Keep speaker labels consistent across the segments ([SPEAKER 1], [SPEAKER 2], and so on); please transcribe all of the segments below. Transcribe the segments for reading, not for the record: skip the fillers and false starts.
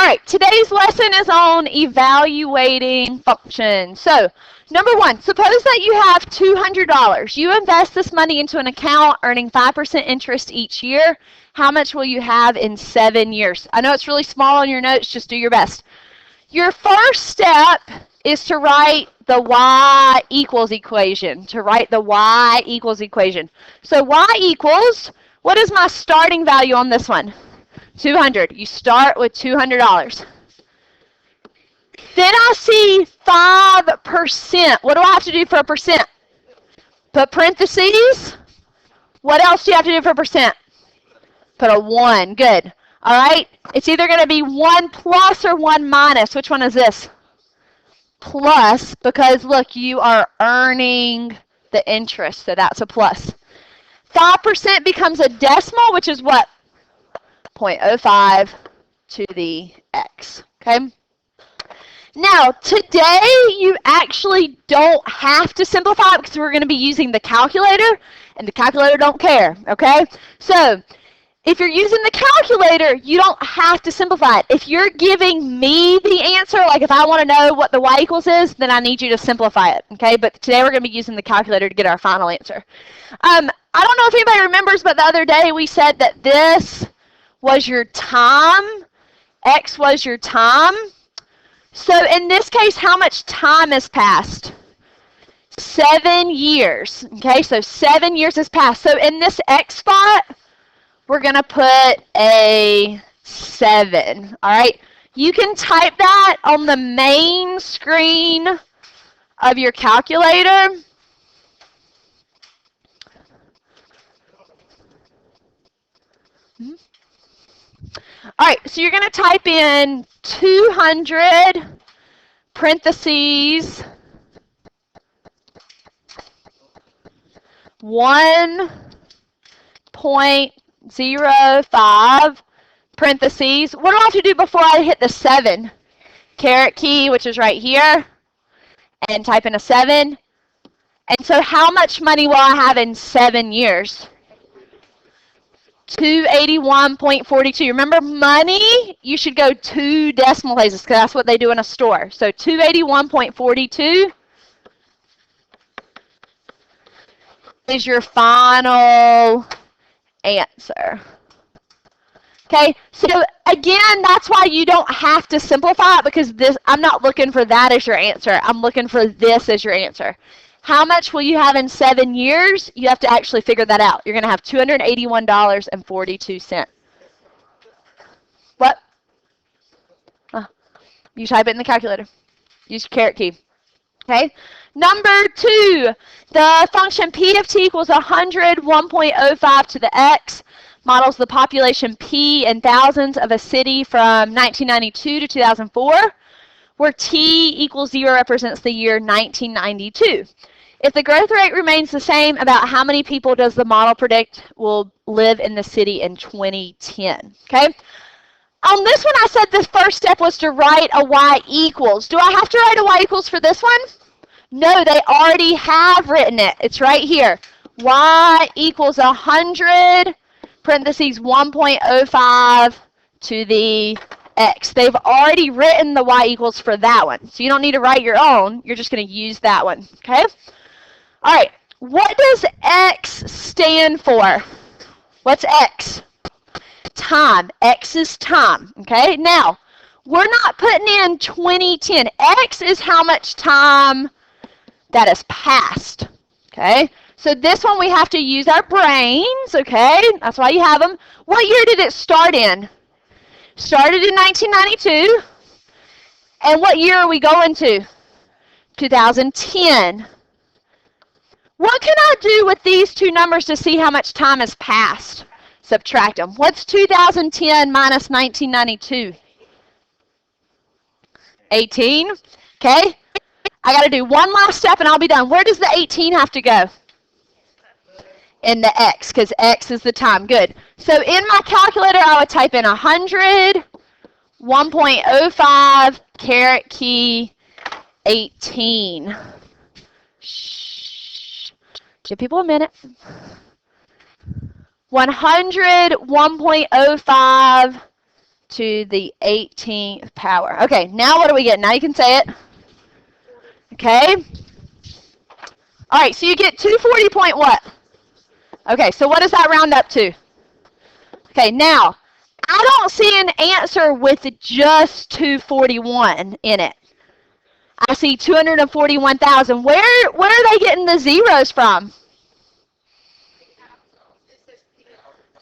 [SPEAKER 1] right, today's lesson is on evaluating functions. So, number one, suppose that you have $200. You invest this money into an account earning 5% interest each year. How much will you have in 7 years? I know it's really small on your notes, just do your best. Your first step is to write the y equals equation, So y equals, what is my starting value on this one? 200. You start with $200. Then I see 5%. What do I have to do for a percent? Put parentheses. What else do you have to do for a percent? Put a 1. Good. All right. It's either going to be 1 plus or 1 minus. Which one is this? Plus, because look, you are earning the interest, so that's a plus. 5% becomes a decimal, which is what? 0.05 to the x. Okay. Now, today you actually don't have to simplify it because we're going to be using the calculator, and the calculator don't care. Okay. So, if you're using the calculator, you don't have to simplify it. If you're giving me the answer, like if I want to know what the y equals is, then I need you to simplify it. Okay. But today we're going to be using the calculator to get our final answer. I don't know if anybody remembers, but the other day we said that this was your time, x was your time. So in this case, how much time has passed? 7 years. Okay, so 7 years has passed. So in this x spot, we're going to put a 7. All right, you can type that on the main screen of your calculator. All right, so you're going to type in 200 parentheses 1.05 parentheses. What do I have to do before I hit the 7? Caret key, which is right here, and type in a 7. And so how much money will I have in 7 years? 281.42. Remember, money, you should go 2 decimal places because that's what they do in a store. So 281.42 is your final answer. Okay, so again, that's why you don't have to simplify it because this, I'm not looking for that as your answer. I'm looking for this as your answer. How much will you have in 7 years? You have to actually figure that out. You're going to have $281.42. What? You type it in the calculator. Use your caret key. Okay. Number 2, the function p of t equals 100, 1.05 to the x, models the population p in thousands of a city from 1992 to 2004, where t equals 0 represents the year 1992. If the growth rate remains the same, about how many people does the model predict will live in the city in 2010? Okay. On this one, I said the first step was to write a y equals. Do I have to write a y equals for this one? No, they already have written it. It's right here. Y equals 100, parentheses 1.05 to the x. They've already written the y equals for that one. So you don't need to write your own. You're just going to use that one. Okay? All right. What does x stand for? What's x? Time. X is time. Okay? Now, we're not putting in 2010. X is how much time that has passed. Okay? So this one we have to use our brains. Okay? That's why you have them. What year did it start in? Started in 1992. And what year are we going to? 2010. What can I do with these two numbers to see how much time has passed? Subtract them. What's 2010 minus 1992? 18. Okay? I got to do one last step and I'll be done. Where does the 18 have to go? In the x, because x is the time. Good. So in my calculator, I would type in 100, 1.05, caret key, 18. Shh. Give people a minute. 100, 1.05 to the 18th power. Okay, now what do we get? Now you can say it. Okay. All right, so you get 240 point what? Okay, so what does that round up to? Okay, now, I don't see an answer with just 241 in it. I see 241,000. Where are they getting the zeros from?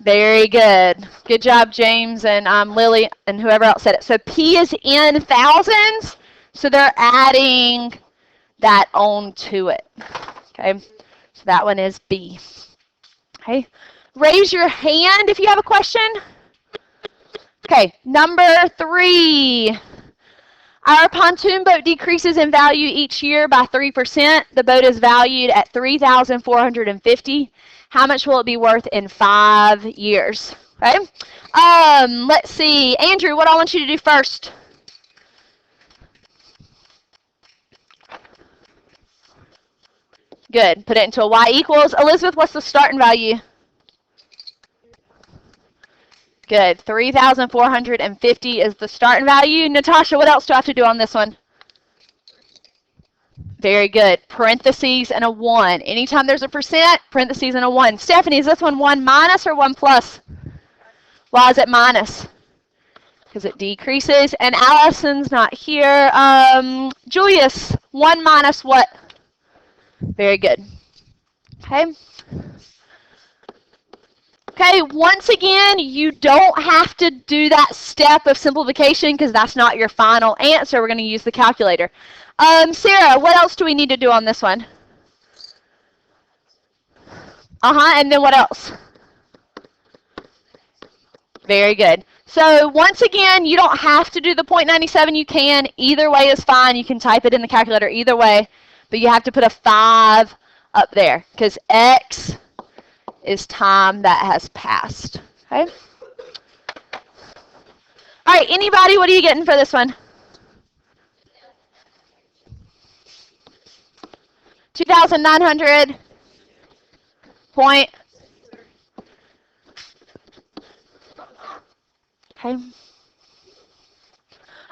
[SPEAKER 1] Very good. Good job, James and Lily and whoever else said it. So P is in thousands, so they're adding that on to it. Okay, so that one is B. Okay, raise your hand if you have a question. Okay, number 3. Our pontoon boat decreases in value each year by 3%. The boat is valued at $3,450. How much will it be worth in 5 years? Okay. Let's see. Andrew, what I want you to do first? Good. Put it into a y equals. Elizabeth, what's the starting value? Good. 3,450 is the starting value. Natasha, what else do I have to do on this one? Very good. Parentheses and a 1. Anytime there's a percent, parentheses and a 1. Stephanie, is this one 1 minus or 1 plus? Why is it minus? Because it decreases. And Allison's not here. Julius, 1 minus what? Very good. Okay. Okay, once again, you don't have to do that step of simplification because that's not your final answer. We're going to use the calculator. Sarah, what else do we need to do on this one? And then what else? Very good. So once again, you don't have to do the 0.97. You can. Either way is fine. You can type it in the calculator either way. But you have to put a 5 up there because X is time that has passed. Okay? All right, anybody, what are you getting for this one? 2,900 point. Okay.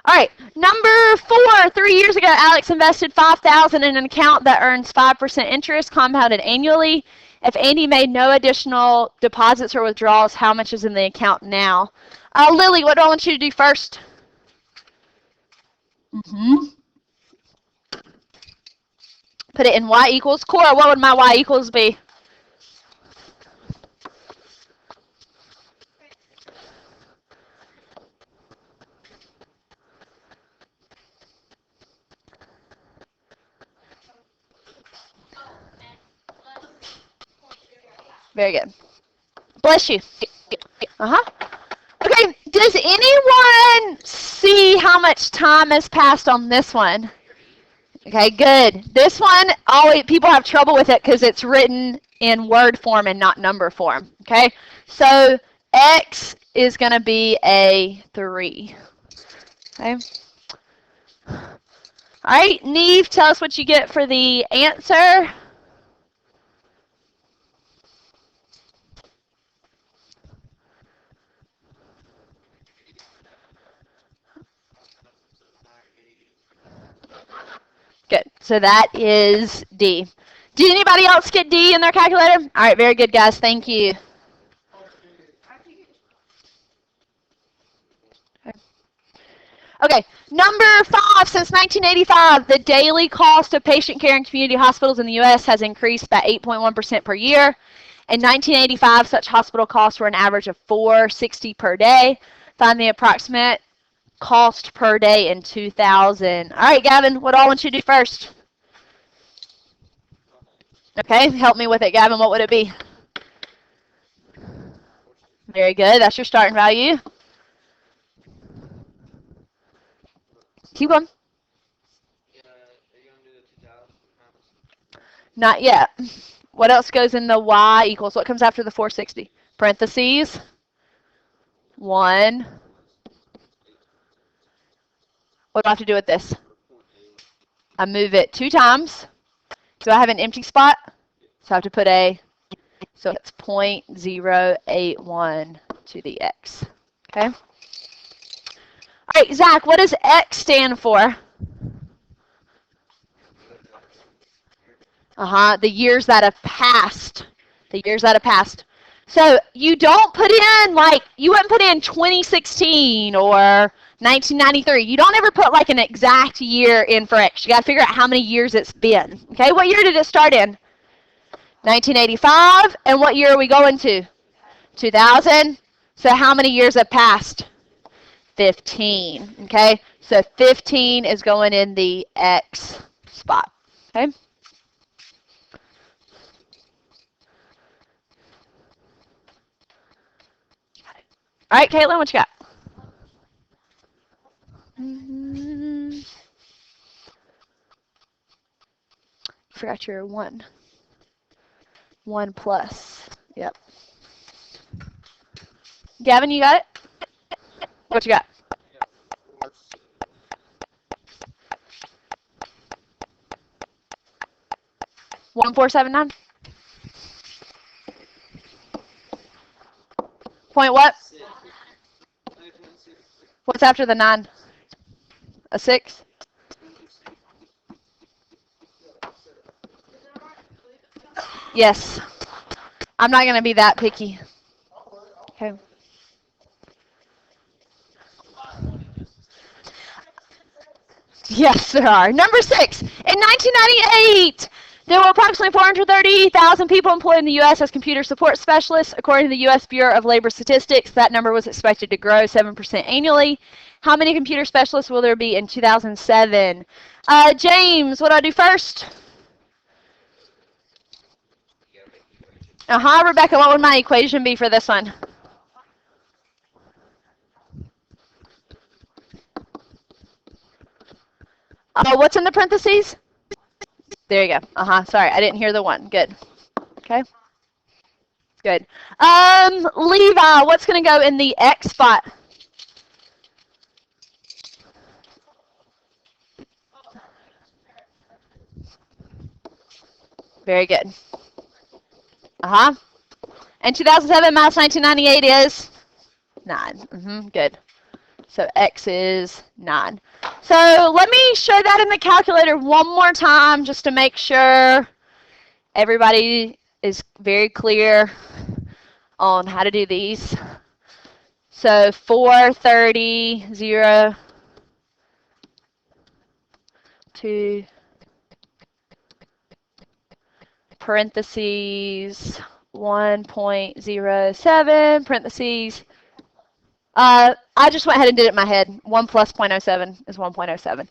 [SPEAKER 1] All right, number 4. 3 years ago, Alex invested $5,000 in an account that earns 5% interest compounded annually. If Andy made no additional deposits or withdrawals, how much is in the account now? Lily, what do I want you to do first? Put it in y equals. Cora, what would my y equals be? Very good. Bless you. Okay, does anyone see how much time has passed on this one? Okay, good. This one, always people have trouble with it because it's written in word form and not number form. Okay, so X is going to be a 3. Okay. All right, Neve, tell us what you get for the answer. Good. So that is D. Did anybody else get D in their calculator? All right, very good, guys. Thank you. Okay, number 5, since 1985, the daily cost of patient care in community hospitals in the U.S. has increased by 8.1% per year. In 1985, such hospital costs were an average of $460 per day. Find the approximate cost per day in 2000. All right, Gavin, what do I want you to do first? Okay, help me with it, Gavin. What would it be? Very good. That's your starting value. Keep going. Not yet. What else goes in the y equals? What comes after the 460? Parentheses. 1. What do I have to do with this? I move it 2 times. Do I have an empty spot? So I have to put a, so it's 0.081 to the x. Okay? All right, Zach, what does X stand for? The years that have passed. The years that have passed. So you don't put in, like, you wouldn't put in 2016 or 1993. You don't ever put, like, an exact year in for X. You got to figure out how many years it's been. Okay, what year did it start in? 1985. And what year are we going to? 2000. So how many years have passed? 15. Okay, so 15 is going in the X spot. Okay. All right, Caitlin, what you got? Forgot your 1. 1 plus. Yep. Gavin, you got it? What you got? One 479. Point what? What's after the 9? A 6? Yes. I'm not going to be that picky. Okay. Yes, there are. Number 6. In 1998, there were approximately 430,000 people employed in the U.S. as computer support specialists. According to the U.S. Bureau of Labor Statistics, that number was expected to grow 7% annually. How many computer specialists will there be in 2007? James, what do I do first? Rebecca, what would my equation be for this one? What's in the parentheses? There you go. Sorry, I didn't hear the 1. Good. Okay. Good. Levi, what's going to go in the X spot? Very good. And 2007 minus 1998 is 9. Good. So X is 9. So let me show that in the calculator one more time just to make sure everybody is very clear on how to do these. So 430, 0, 2, parentheses, 1.07, parentheses. I just went ahead and did it in my head. 1 plus 0.07 is 1.07.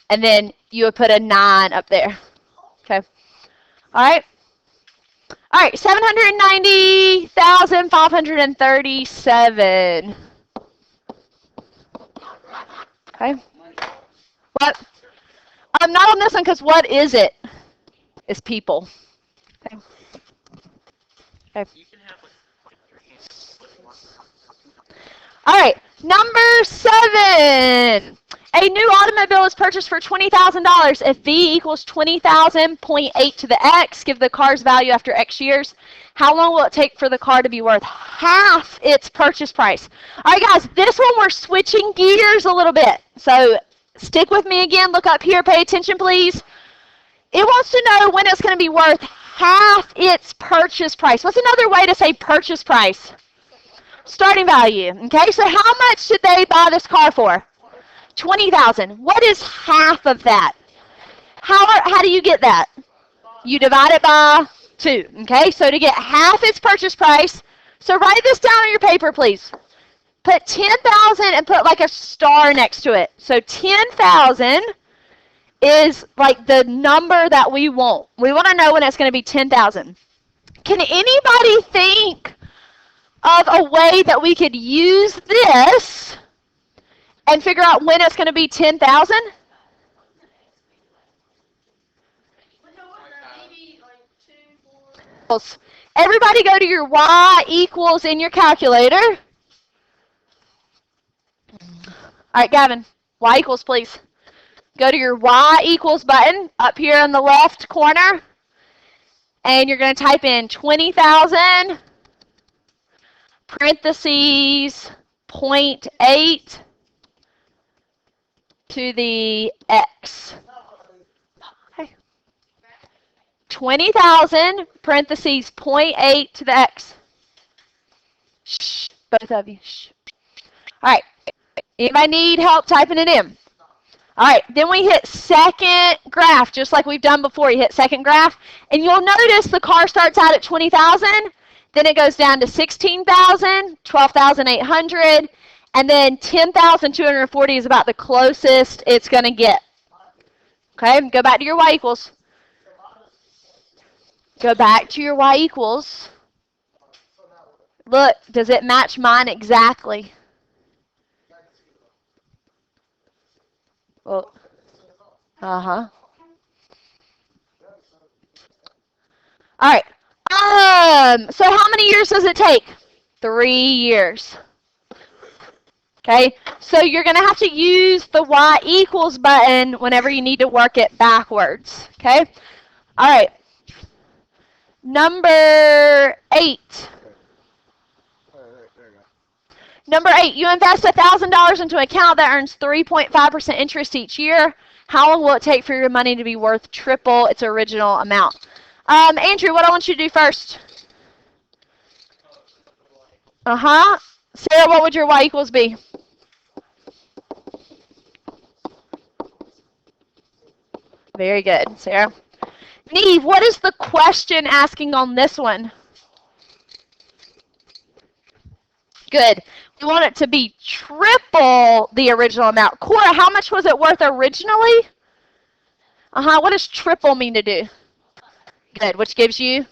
[SPEAKER 1] And then you would put a 9 up there. Okay. All right. All right, 790,537. Okay. What? I'm not on this one because what is it? It's people. Okay. Okay. All right, number 7. A new automobile is purchased for $20,000. If V equals 20,000, 0.8 to the X, give the car's value after X years. How long will it take for the car to be worth half its purchase price? All right, guys, this one we're switching gears a little bit. So stick with me again. Look up here. Pay attention, please. It wants to know when it's going to be worth half its purchase price. What's another way to say purchase price? Starting value. Okay, so how much did they buy this car for? 20,000. What is half of that? How do you get that? You divide it by 2. Okay, so to get half its purchase price, so write this down on your paper, please. Put 10,000 and put like a star next to it. So 10,000 is like the number that we want. We want to know when it's going to be 10,000. Can anybody think of a way that we could use this and figure out when it's going to be 10,000? Everybody go to your y equals in your calculator. All right, Gavin, y equals, please. Go to your y equals button up here in the left corner, and you're going to type in 20,000, parentheses, 0.8 to the x. Okay. 20,000, parentheses, 0.8 to the x. Shh, both of you. Shh. All right. Anybody need help typing it in? All right, then we hit second graph, just like we've done before. You hit second graph, and you'll notice the car starts out at 20,000, then it goes down to 16,000, 12,800, and then 10,240 is about the closest it's going to get. Okay, go back to your y equals. Go back to your y equals. Look, does it match mine exactly? Well, uh-huh. All right. So how many years does it take? 3 years. Okay, so you're going to have to use the y equals button whenever you need to work it backwards. Okay, all right. Number 8. Number 8, you invest $1,000 into an account that earns 3.5% interest each year. How long will it take for your money to be worth triple its original amount? Andrew, what I want you to do first? Uh-huh. Sarah, what would your y equals be? Very good, Sarah. Neve, what is the question asking on this one? Good. We want it to be triple the original amount. Cora, how much was it worth originally? Uh-huh. What does triple mean to do? Good. Which gives you?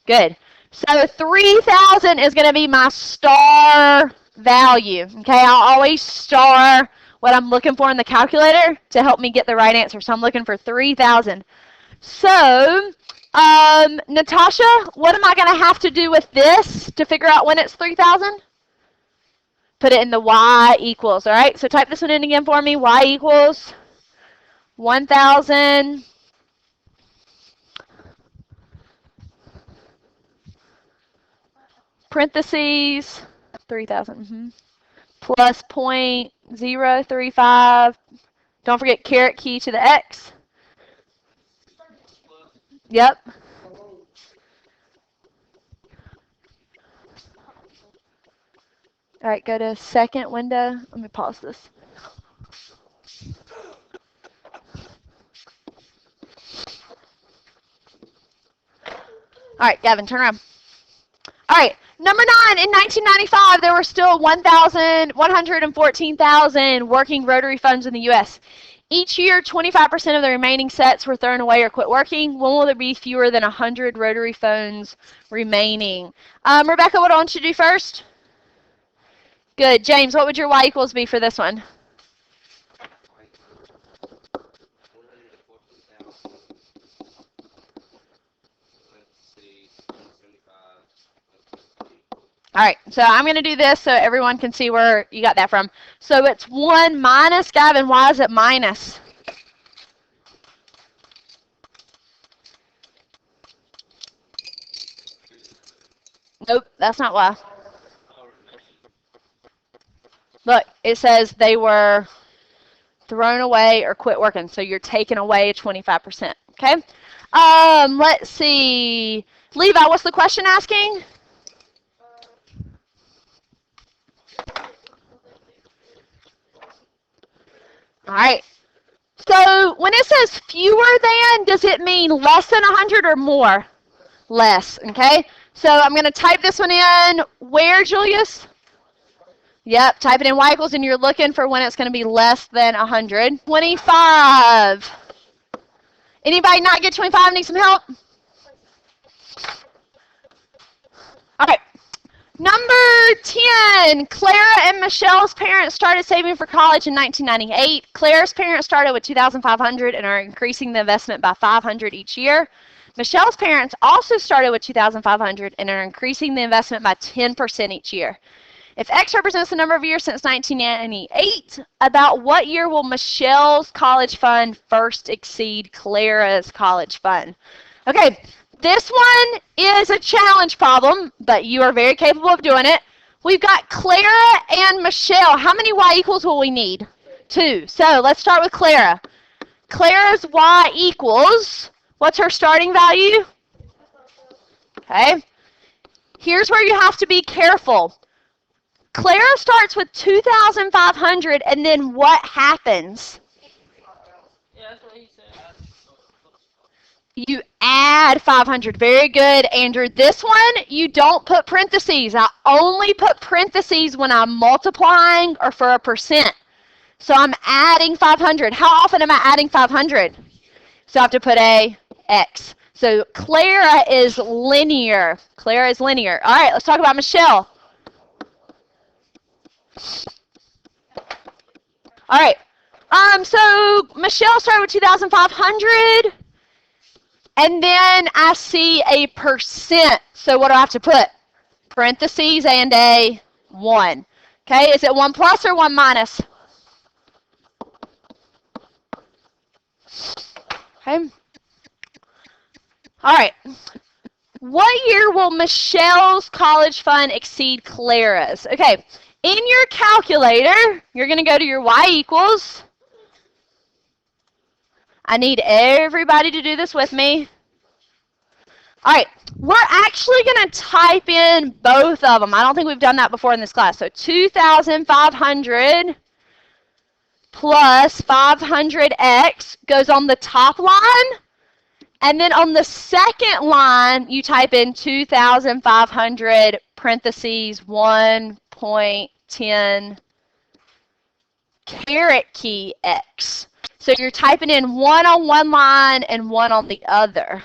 [SPEAKER 1] Good. So 3,000 is going to be my star value. Okay, I'll always star what I'm looking for in the calculator to help me get the right answer. So I'm looking for 3,000. So, Natasha, what am I going to have to do with this to figure out when it's 3,000? Put it in the y equals, all right? So type this one in again for me. Y equals 1,000 parentheses 3,000 plus 0.035. Don't forget caret key to the x. Yep. All right, go to second window. Let me pause this. All right, Gavin, turn around. All right, number 9, in 1995, there were still 114,000 working rotary phones in the U.S. Each year, 25% of the remaining sets were thrown away or quit working. When will there be fewer than 100 rotary phones remaining? Rebecca, what do I want you to do first? Good. James, what would your y equals be for this one? All right, so I'm going to do this so everyone can see where you got that from. So it's 1 minus, Gavin, why is it minus? Nope, that's not why. Look, it says they were thrown away or quit working, so you're taking away 25%, okay? Let's see. Levi, what's the question asking? All right. So when it says fewer than, does it mean less than 100 or more? Less, okay? So I'm going to type this one in. Where, Julius? Yep, type it in y equals, and you're looking for when it's going to be less than 100. 25. Anybody not get 25? Need some help? All right. Number 10, Clara and Michelle's parents started saving for college in 1998. Clara's parents started with $2,500 and are increasing the investment by $500 each year. Michelle's parents also started with $2,500 and are increasing the investment by 10% each year. If X represents the number of years since 1998, about what year will Michelle's college fund first exceed Clara's college fund? Okay, this one is a challenge problem, but you are very capable of doing it. We've got Clara and Michelle. How many y equals will we need? 2. So let's start with Clara. Clara's y equals, what's her starting value? Okay. Here's where you have to be careful. Clara starts with 2,500, and then what happens?
[SPEAKER 2] Yeah, that's what he said.
[SPEAKER 1] You add 500. Very good, Andrew. This one, you don't put parentheses. I only put parentheses when I'm multiplying or for a percent. So I'm adding 500. How often am I adding 500? So I have to put a x. So Clara is linear. Clara is linear. All right, let's talk about Michelle. All right. So Michelle started with 2,500. And then I see a percent. So what do I have to put? Parentheses and a 1. Okay, is it 1 plus or 1 minus? Okay. All right. What year will Michelle's college fund exceed Clara's? Okay, in your calculator, you're going to go to your y equals. I need everybody to do this with me. All right, we're actually going to type in both of them. I don't think we've done that before in this class. So 2,500 plus 500x goes on the top line. And then on the second line, you type in 2,500 parentheses 1.10 caret key x. So you're typing in 1 on one line and 1 on the other.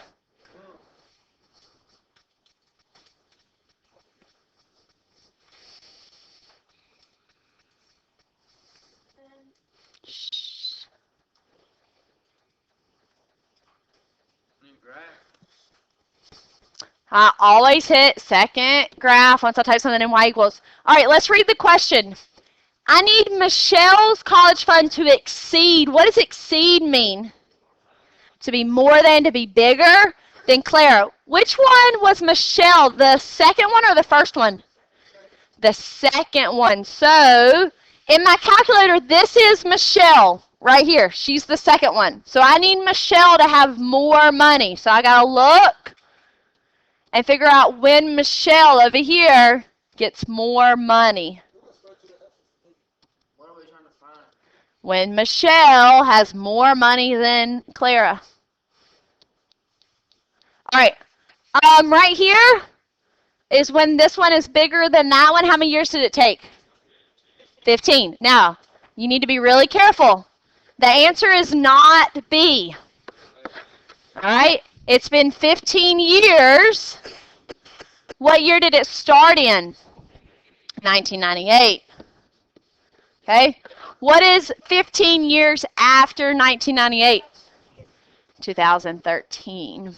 [SPEAKER 1] I always hit second graph once I type something in y equals. All right, let's read the question. I need Michelle's college fund to exceed. What does exceed mean? To be more than, to be bigger than Clara. Which one was Michelle? The second one or the first one? The second one. So in my calculator, this is Michelle right here. She's the second one. So I need Michelle to have more money. So I got to look and figure out when Michelle over here gets more money.
[SPEAKER 2] What are we trying to find?
[SPEAKER 1] When Michelle has more money than Clara. All right. Right here is when this one is bigger than that one. How many years did it take? 15. Now, you need to be really careful. The answer is not B. All right? It's been 15 years. What year did it start in? 1998. Okay? What is 15 years after 1998? 2013.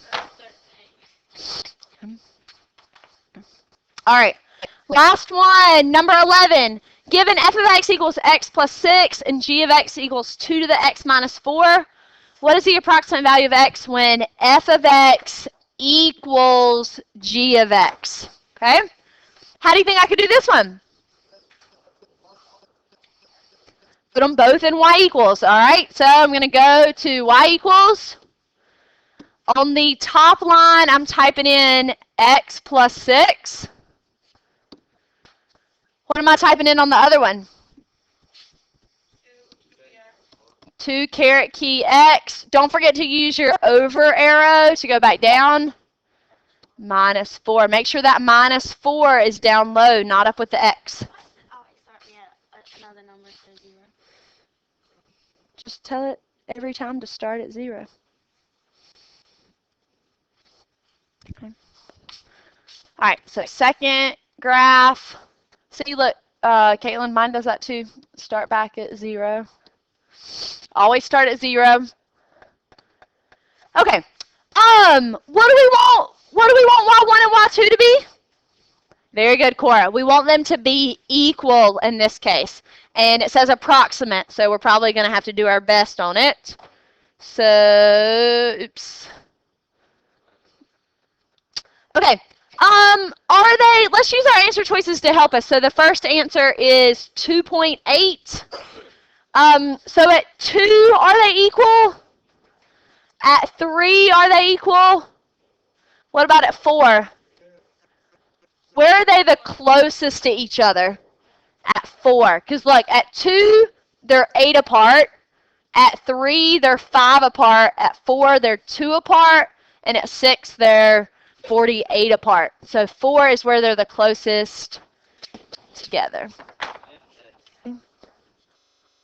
[SPEAKER 1] All right. Last one, number 11. Given f of x equals x plus 6 and g of x equals 2 to the x minus 4, what is the approximate value of x when f of x equals g of x? Okay? How do you think I could do this one? Put them both in y equals. All right? So I'm going to go to y equals. On the top line, I'm typing in x plus 6. What am I typing in on the other one? 2 caret key x. Don't forget to use your over arrow to go back down. Minus 4. Make sure that minus 4 is down low, not up with the x.
[SPEAKER 3] Another number to 0.
[SPEAKER 1] Just tell it every time to start at 0. Okay. All right, so second graph. See, look, Caitlin, mine does that too. Start back at 0. Always start at 0. Okay. What do we want? What do we want y1 and y2 to be? Very good, Cora. We want them to be equal in this case. And it says approximate, so we're probably going to have to do our best on it. So, oops. Okay. Let's use our answer choices to help us. So the first answer is 2.8. So at 2, are they equal? At 3, are they equal? What about at 4? Where are they the closest to each other? At 4. Because, like, at 2, they're 8 apart. At 3, they're 5 apart. At 4, they're 2 apart. And at 6, they're 48 apart. So 4 is where they're the closest together.